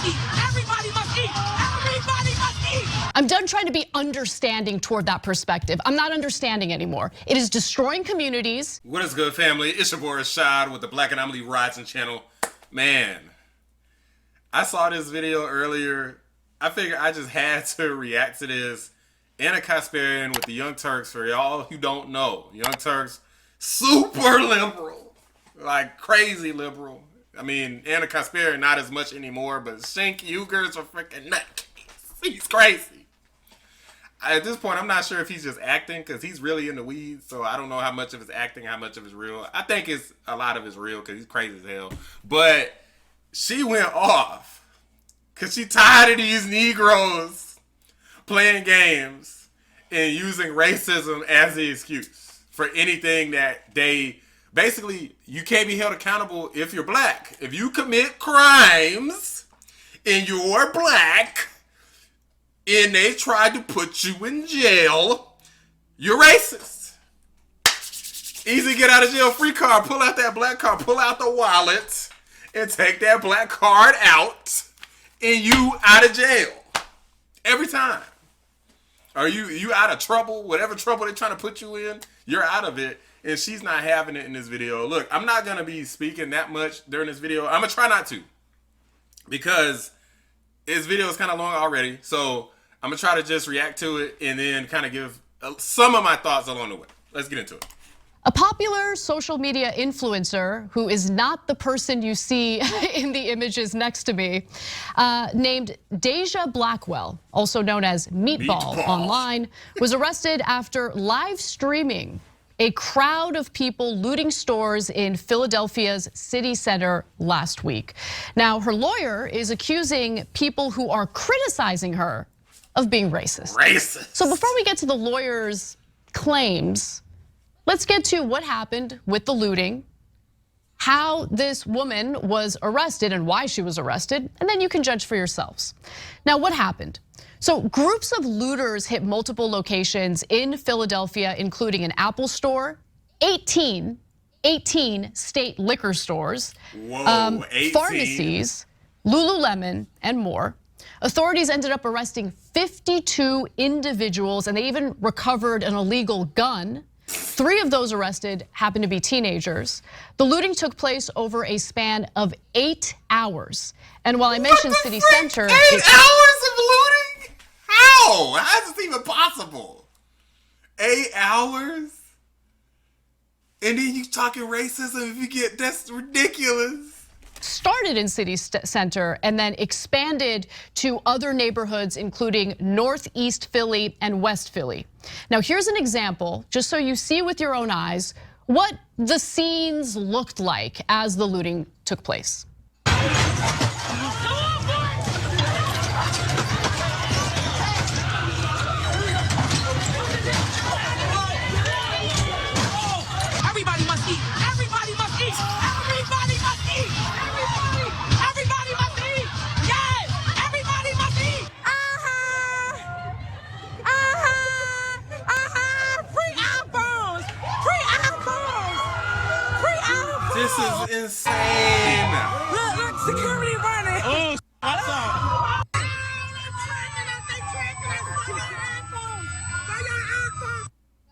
must eat. Everybody must eat. Everybody must eat. I'm done trying to be understanding toward that perspective. I'm not understanding anymore. It is destroying communities. What is good, family? It's your boy Rashad with the Black Anomaly Rising channel. Man, I saw this video earlier. I figured I just had to react to this. Anna Kasparian with the Young Turks. For y'all who don't know, Young Turks, super liberal, like crazy liberal. I mean, Anna Kasparian not as much anymore, but Shank Uger's a freaking nut. He's crazy. At this point, I'm not sure if he's just acting because he's really in the weeds. So I don't know how much of it's acting, how much of it's real. I think it's a lot of it's real because he's crazy as hell. But she went off because she tired of these Negroes playing games and using racism as the excuse for anything that they basically, you can't be held accountable if you're black. If you commit crimes and you're black and they tried to put you in jail, you're racist. Easy get out of jail free card. Pull out that black card. Pull out the wallet and take that black card out and you out of jail. Every time. Are you out of trouble? Whatever trouble they're trying to put you in, you're out of it. And she's not having it in this video. Look, I'm not going to be speaking that much during this video. I'm going to try not to. Because this video is kind of long already. So I'm going to try to just react to it and then kind of give some of my thoughts along the way. Let's get into it. A popular social media influencer who is not the person you see in the images next to me, named Deja Blackwell, also known as Meatball online, was arrested after live streaming a crowd of people looting stores in Philadelphia's city center last week. Now, her lawyer is accusing people who are criticizing her of being racist. So before we get to the lawyer's claims, let's get to what happened with the looting, how this woman was arrested and why she was arrested, and then you can judge for yourselves. Now, what happened? So groups of looters hit multiple locations in Philadelphia, including an Apple store, 18 state liquor stores, 18. Pharmacies, Lululemon, and more. Authorities ended up arresting 52 individuals, and they even recovered an illegal gun. 3 of those arrested happened to be teenagers. The looting took place over a span of 8 hours. And while I mentioned city center, 8 hours of looting? How? How is this even possible? 8 hours? And then you talking racism if you get, that's ridiculous. Started in city center and then expanded to other neighborhoods, including Northeast Philly and West Philly. Now, here's an example, just so you see with your own eyes, what the scenes looked like as the looting took place. Everybody must eat. Everybody must eat. Everybody must eat. Everybody must eat. Yes, everybody must eat. Free iPhones. Free iPhones. Free iPhones. This is insane. Look, security running. Oh, what's up?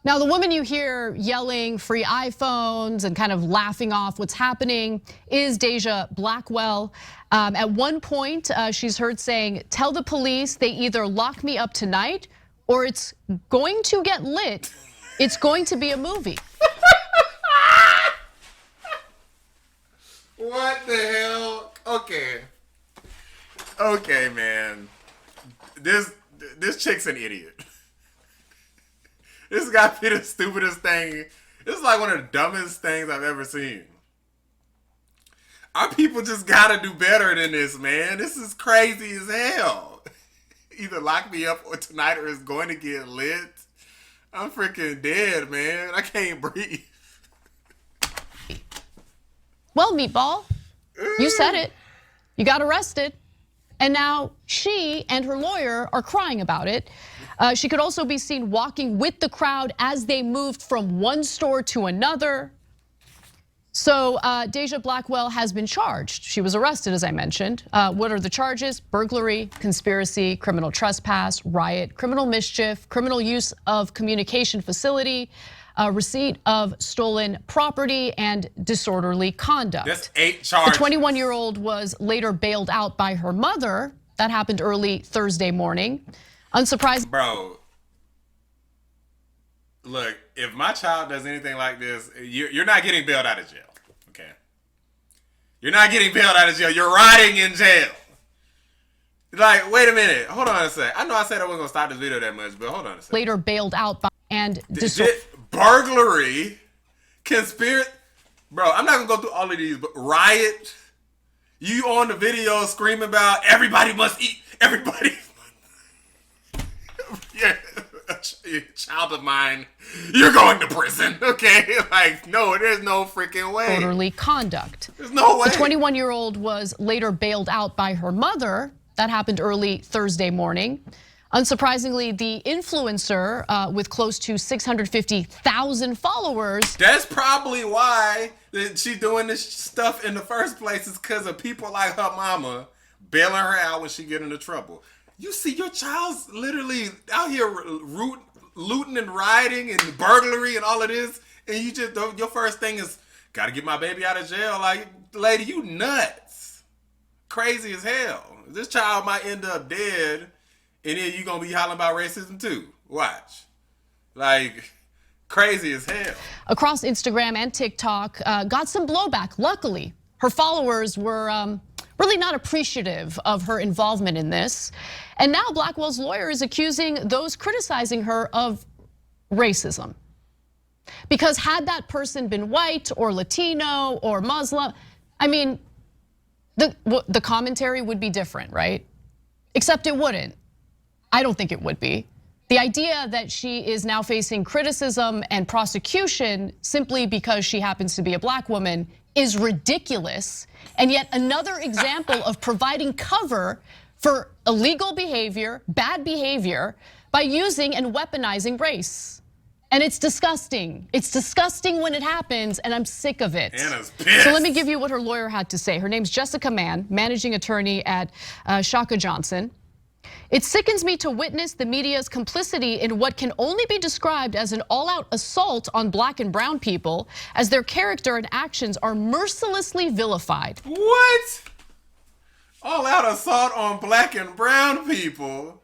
Now, the woman you hear yelling free iPhones and kind of laughing off what's happening is Deja Blackwell. At one point, she's heard saying, "Tell the police they either lock me up tonight or it's going to get lit. It's going to be a movie." What the hell? Okay, man. This chick's an idiot. This got to be the stupidest thing. This is like one of the dumbest things I've ever seen. Our people just gotta do better than this, man. This is crazy as hell. Either lock me up or tonight or it's going to get lit. I'm freaking dead, man. I can't breathe. Well, Meatball, you said it. You got arrested. And now she and her lawyer are crying about it. She could also be seen walking with the crowd as they moved from one store to another. So Deja Blackwell has been charged. She was arrested, as I mentioned. What are the charges? Burglary, conspiracy, criminal trespass, riot, criminal mischief, criminal use of communication facility, receipt of stolen property, and disorderly conduct. That's 8 charges. The 21-year-old was later bailed out by her mother. That happened early Thursday morning. Unsurprisingly, bro. Look, if my child does anything like this, you're not getting bailed out of jail, okay? You're not getting bailed out of jail. You're rotting in jail. Like, wait a minute. Hold on a sec. I know I said I wasn't going to stop this video that much, but hold on a sec. later bailed out by Burglary, conspiracy. Bro, I'm not going to go through all of these, but riot. You on the video screaming about everybody must eat. Everybody. Yeah. Child of mine, you're going to prison, okay? Like, no, there's no freaking way. Disorderly conduct. There's no way. The 21-year-old was later bailed out by her mother. That happened early Thursday morning. Unsurprisingly, the influencer with close to 650,000 followers. That's probably why she's doing this stuff in the first place, is because of people like her mama bailing her out when she get into trouble. You see your child's literally out here looting and rioting and burglary and all of this, and you just, your first thing is, gotta get my baby out of jail. Like, lady, you nuts. Crazy as hell. This child might end up dead, and then you gonna be hollering about racism too. Watch. Like, crazy as hell. Across Instagram and TikTok, got some blowback. Luckily, her followers were really not appreciative of her involvement in this. And now Blackwell's lawyer is accusing those criticizing her of racism. Because had that person been white or Latino or Muslim, I mean, the commentary would be different, right? Except it wouldn't. I don't think it would be. The idea that she is now facing criticism and prosecution simply because she happens to be a black woman is ridiculous, and yet another example of providing cover for illegal behavior, bad behavior, by using and weaponizing race. And it's disgusting. It's disgusting when it happens, and I'm sick of it. Anna's pissed. So let me give you what her lawyer had to say. Her name's Jessica Mann, managing attorney at Shaka Johnson. It sickens me to witness the media's complicity in what can only be described as an all-out assault on black and brown people, as their character and actions are mercilessly vilified. What? All-out assault on black and brown people?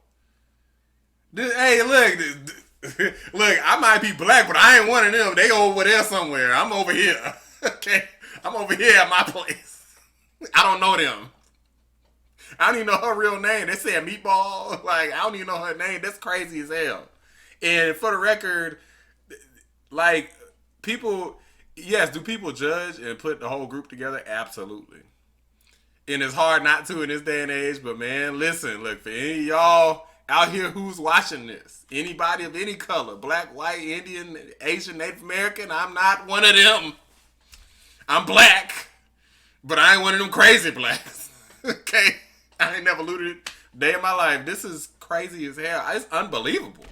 Hey, look, I might be black, but I ain't one of them. They over there somewhere. I'm over here, okay? I'm over here at my place. I don't know them. I don't even know her real name. They said Meatball. Like, I don't even know her name. That's crazy as hell. And for the record, like, people, yes, do people judge and put the whole group together? Absolutely. And it's hard not to in this day and age, but man, listen, look, for any of y'all out here who's watching this, anybody of any color, black, white, Indian, Asian, Native American, I'm not one of them. I'm black, but I ain't one of them crazy blacks, okay? I ain't never looted a day in my life. This is crazy as hell. It's unbelievable.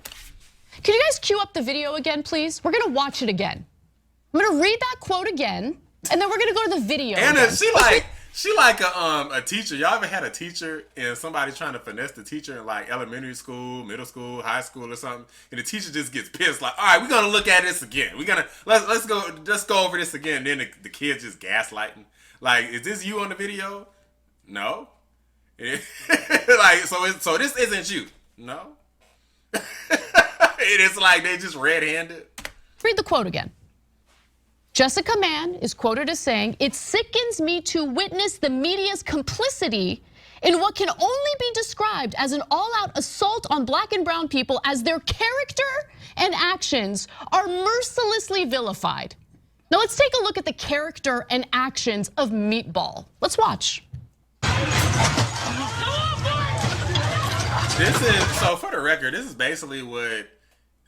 Can you guys cue up the video again, please? We're gonna watch it again. I'm gonna read that quote again, and then we're gonna go to the video. Anna, again. she like a teacher. Y'all ever had a teacher and somebody trying to finesse the teacher in like elementary school, middle school, high school or something, and the teacher just gets pissed, like, all right, we're gonna look at this again. Let's go over this again. And then the kids just gaslighting. Like, is this you on the video? No. Like, so this isn't you. No. It is like they just red-handed. Read the quote again. Jessica Mann is quoted as saying, "It sickens me to witness the media's complicity in what can only be described as an all-out assault on black and brown people, as their character and actions are mercilessly vilified." Now let's take a look at the character and actions of Meatball. Let's watch. This is, so for the record, this is basically what,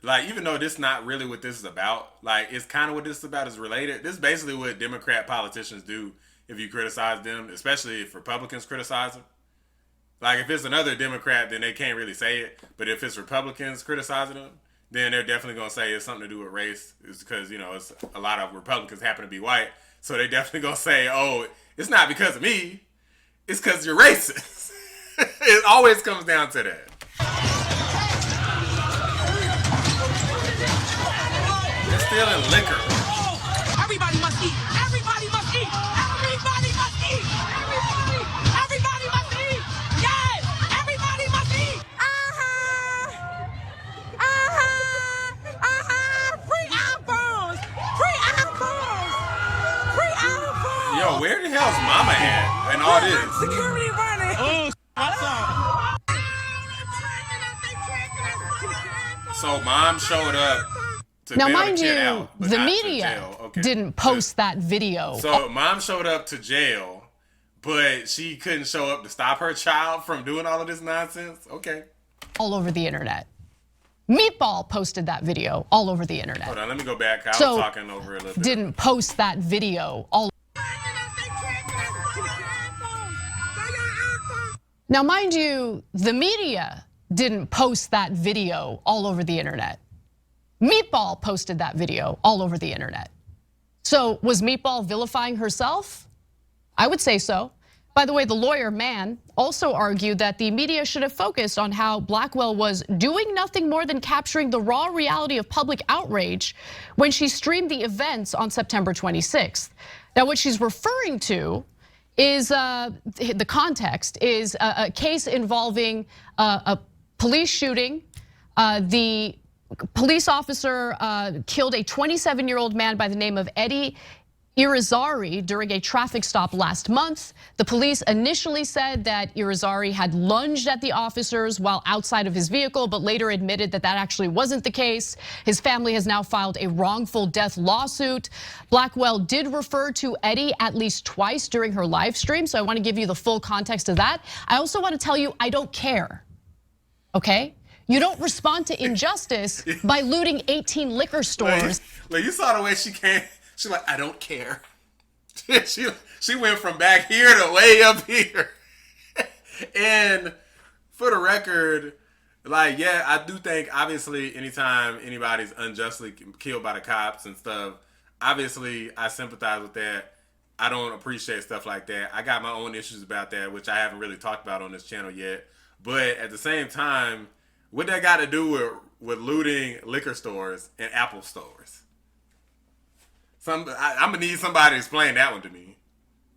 like, even though this is not really what this is about, like, it's kind of what this is about, is related. This is basically what Democrat politicians do if you criticize them, especially if Republicans criticize them. Like, if it's another Democrat, then they can't really say it. But if it's Republicans criticizing them, then they're definitely going to say it's something to do with race. It's because, you know, it's a lot of Republicans happen to be white. So they definitely gonna say, oh, it's not because of me. It's because you're racist. It always comes down to that. They're stealing liquor. Everybody must eat. Everybody must eat. Everybody must eat. Everybody must eat. Yes, everybody must eat. Free iPhones. Free iPhones. Free iPhones. Yo, where the hell's Mama at and all this? Security running. Oh, what's up? So Mom showed up to Now, bail the mind kid you, out, but the not to media jail. Okay. didn't post that video. So Mom showed up to jail, but she couldn't show up to stop her child from doing all of this nonsense. Okay. All over the internet. Meatball posted that video all over the internet. Hold on, let me go back. I So, was talking over a little bit. Didn't post that video all. Now, mind you, the media didn't post that video all over the internet. Meatball posted that video all over the internet. So was Meatball vilifying herself? I would say so. By the way, the lawyer Mann also argued that the media should have focused on how Blackwell was doing nothing more than capturing the raw reality of public outrage when she streamed the events on September 26th. Now, what she's referring to is the context is a case involving a police shooting. The police officer killed a 27-year-old man by the name of Eddie Irizarry during a traffic stop last month. The police initially said that Irizarry had lunged at the officers while outside of his vehicle, but later admitted that that actually wasn't the case. His family has now filed a wrongful death lawsuit. Blackwell did refer to Eddie at least twice during her live stream, so I want to give you the full context of that. I also want to tell you I don't care, okay? You don't respond to injustice by looting 18 liquor stores. Like you saw the way she came. She's like, I don't care. she went from back here to way up here. And for the record, like, yeah, I do think obviously anytime anybody's unjustly killed by the cops and stuff, obviously I sympathize with that. I don't appreciate stuff like that. I got my own issues about that, which I haven't really talked about on this channel yet. But at the same time, what that got to do with looting liquor stores and Apple stores? I'm gonna need somebody to explain that one to me.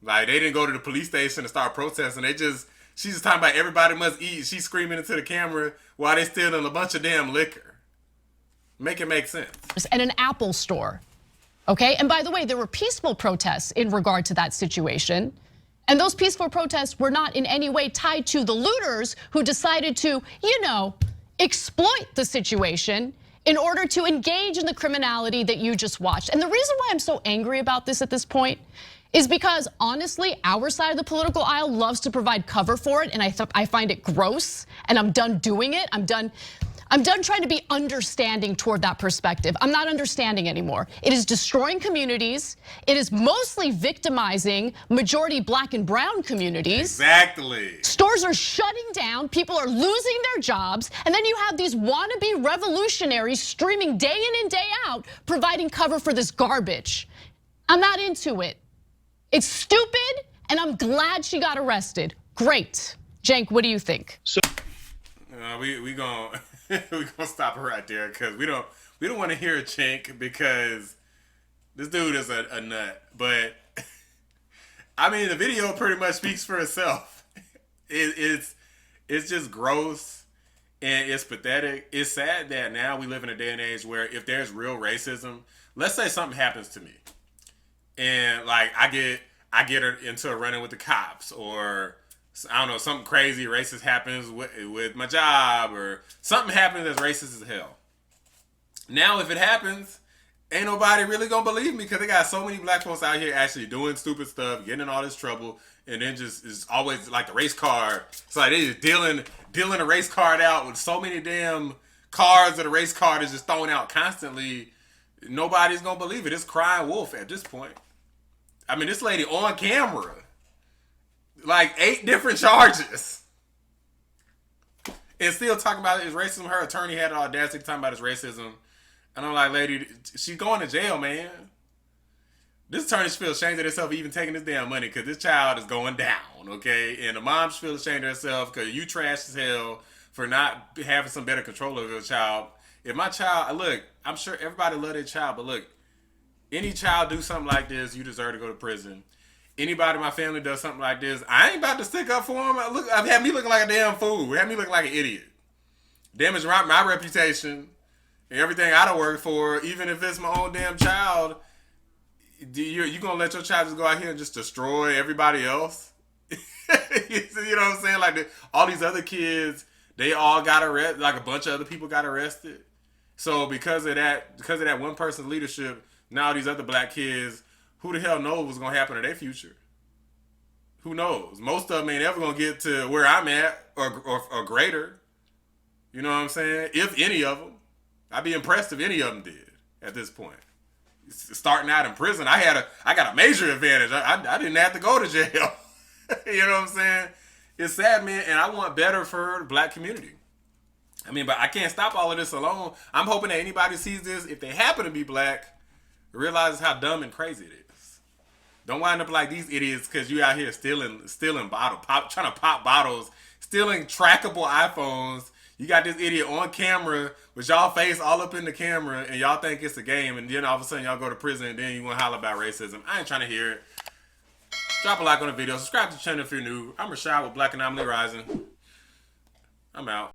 Like, they didn't go to the police station to start protesting. She's just talking about everybody must eat. She's screaming into the camera while they stealing a bunch of damn liquor. Make it make sense. And an Apple store, okay? And by the way, there were peaceful protests in regard to that situation. And those peaceful protests were not in any way tied to the looters who decided to, exploit the situation in order to engage in the criminality that you just watched. And the reason why I'm so angry about this at this point is because honestly, our side of the political aisle loves to provide cover for it, and I find it gross, and I'm done doing it. I'm done trying to be understanding toward that perspective. I'm not understanding anymore. It is destroying communities. It is mostly victimizing majority Black and brown communities. Exactly. Stores are shutting down, people are losing their jobs, and then you have these wannabe revolutionaries streaming day in and day out, providing cover for this garbage. I'm not into it. It's stupid, and I'm glad she got arrested. Great. Cenk, what do you think? We gonna we gonna stop her right there because we don't want to hear a Cenk because this dude is a nut. But I mean, the video pretty much speaks for itself. It's just gross and it's pathetic. It's sad that now we live in a day and age where if there's real racism, let's say something happens to me, and like I get her into a run-in with the cops, or I don't know, something crazy racist happens with my job, or something happens that's racist as hell. Now, if it happens, ain't nobody really gonna believe me because they got so many Black folks out here actually doing stupid stuff, getting in all this trouble, and then just is always like the race card. It's like they just dealing a race card out with so many damn cards that a race card is just thrown out constantly. Nobody's gonna believe it. It's crying wolf at this point. I mean, this lady on camera, like 8 different charges, and still talking about his racism. Her attorney had the audacity talking about his racism, and I'm like, lady, she's going to jail, man. this attorney should feel ashamed of herself even taking this damn money because this child is going down, okay? And the mom should feel ashamed of herself because you trash as hell for not having some better control over your child. If my child, look, I'm sure everybody love their child, but look, any child do something like this, you deserve to go to prison. Anybody in my family does something like this, I ain't about to stick up for them. I've had me looking like a damn fool. Had me looking like an idiot. Damage my reputation and everything I done worked for, even if it's my own damn child. You gonna let your child just go out here and just destroy everybody else? You know what I'm saying? Like all these other kids, they all got arrested. Like a bunch of other people got arrested. So because of that one person's leadership, now these other black kids, who the hell knows what's gonna happen to their future? Who knows? Most of them ain't ever gonna get to where I'm at or greater. You know what I'm saying? If any of them, I'd be impressed if any of them did at this point. Starting out in prison, I got a major advantage. I didn't have to go to jail. You know what I'm saying? It's sad, man, and I want better for the black community. I mean, but I can't stop all of this alone. I'm hoping that anybody sees this, if they happen to be black, realizes how dumb and crazy it is. Don't wind up like these idiots because you out here stealing trying to pop bottles, stealing trackable iPhones. You got this idiot on camera with y'all face all up in the camera and y'all think it's a game, and then all of a sudden y'all go to prison and then you want to holler about racism. I ain't trying to hear it. Drop a like on the video. Subscribe to the channel if you're new. I'm Rashad with Black Anomaly Rising. I'm out.